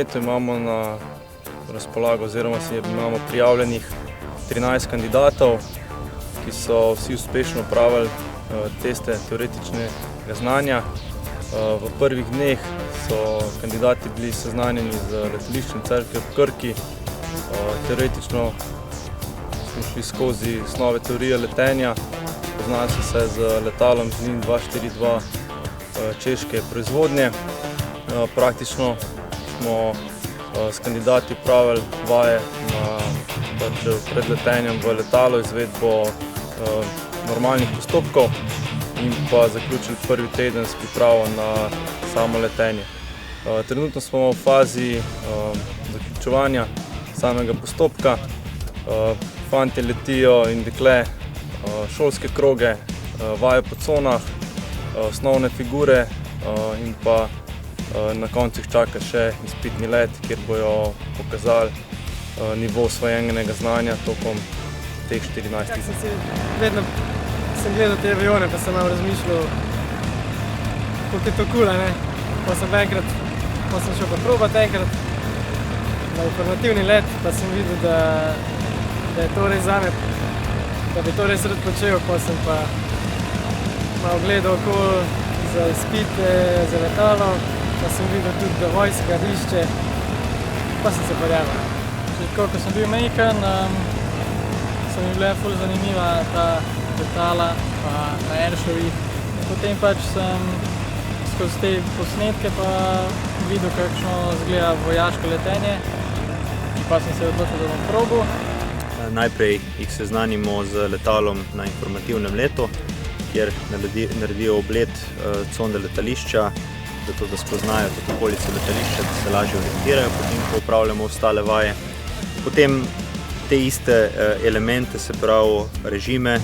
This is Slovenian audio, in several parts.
letu imamo na razpolago oziroma imamo prijavljenih 13 kandidatov, ki so vsi uspešno opravili teste teoretičnega znanja. V prvih dneh so kandidati bili seznanjeni z letališčem Cerklje ob Krki. Teoretično smo šli skozi osnove teorije letenja, poznali so se z letalom ZLIN 242 češke proizvodnje. Praktično smo s kandidati opravili vaje pred letenjem v letalo, izvedbo normalnih postopkov in pa zaključili prvi teden s pripravo na samo letenje. Trenutno smo v fazi zaključevanja samega postopka. Fantje letijo in dekle šolske kroge, vaje po conah, osnovne figure in pa na koncu jih čaka še izpitni let, kjer bojo pokazali nivo osvojenega znanja tokom teh 14 dni. Vedno sem gledal te avione, pa sem malo razmišljal, koliko je to kul, ne? Pa sem šel pa probat enkrat na informativni let, pa sem videl, da je to res zame, da bi to res rad počel, pa sem pa malo gledal okoli za izpite, za letalo, pa sem videl tudi, da vojska išče, pa sem se pojavil. Ko sem bil majhen, so mi bile ful zanimiva ta letala pa na airshovih. Potem pač sem skozi te posnetke pa videl, kakšno izgleda vojaško letenje in pa sem se odločil, da bom probal. Najprej jih seznanimo z letalom na informativnem letu, kjer naredijo ogled conde letališča, zato da spoznajo tudi okolico letališča, da se lažje orientirajo, potem ko opravljamo ostale vaje. Potem te iste elemente, se pravi režime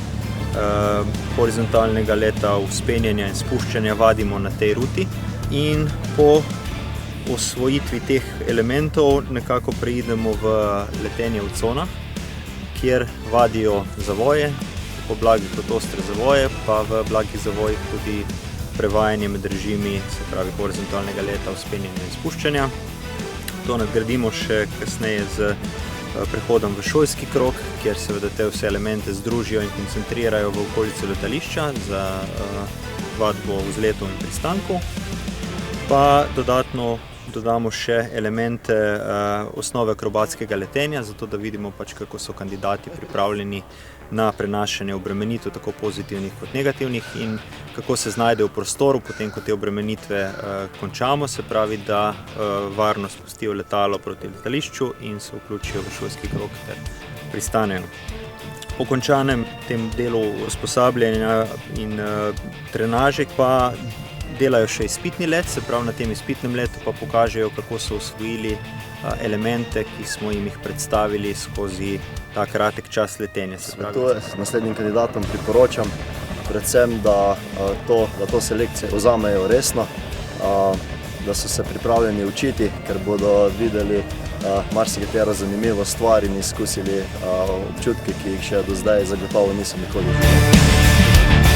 horizontalnega leta, vzpenjanja in spuščanja vadimo na tej ruti in po osvojitvi teh elementov nekako preidemo v letenje v conah, kjer vadijo zavoje, po blagih kot ostre zavoje, pa v blagih zavojih tudi prevajanje med režimi, se pravi horizontalnega leta, vzpenjanja in spuščanja. To nadgradimo še kasneje z prehodom v šolski krog, kjer seveda te vse elemente združijo in koncentrirajo v okolico letališča za vadbo vzletov in pristankov. Pa dodatno dodamo še elemente osnove akrobatskega letenja, zato da vidimo pač, kako so kandidati pripravljeni na prenašanje obremenitev, tako pozitivnih kot negativnih, in kako se znajdejo v prostoru, potem ko te obremenitve končamo, se pravi, da varno spustijo letalo proti letališču in se vključijo v šolski krog ter pristanejo. Po končanem tem delu usposabljanja in trenaže pa delajo še izpitni let, se pravi na tem izpitnem letu pa pokažejo, kako so osvojili elemente, ki smo jim jih predstavili skozi ta kratek čas letenja. Naslednjim kandidatom priporočam predvsem, da to selekcijo vzamejo resno, da so se pripravljeni učiti, ker bodo videli marsikatero zanimivo stvar in izkusili občutke, ki jih še do zdaj zagotovo niso nikoli imeli.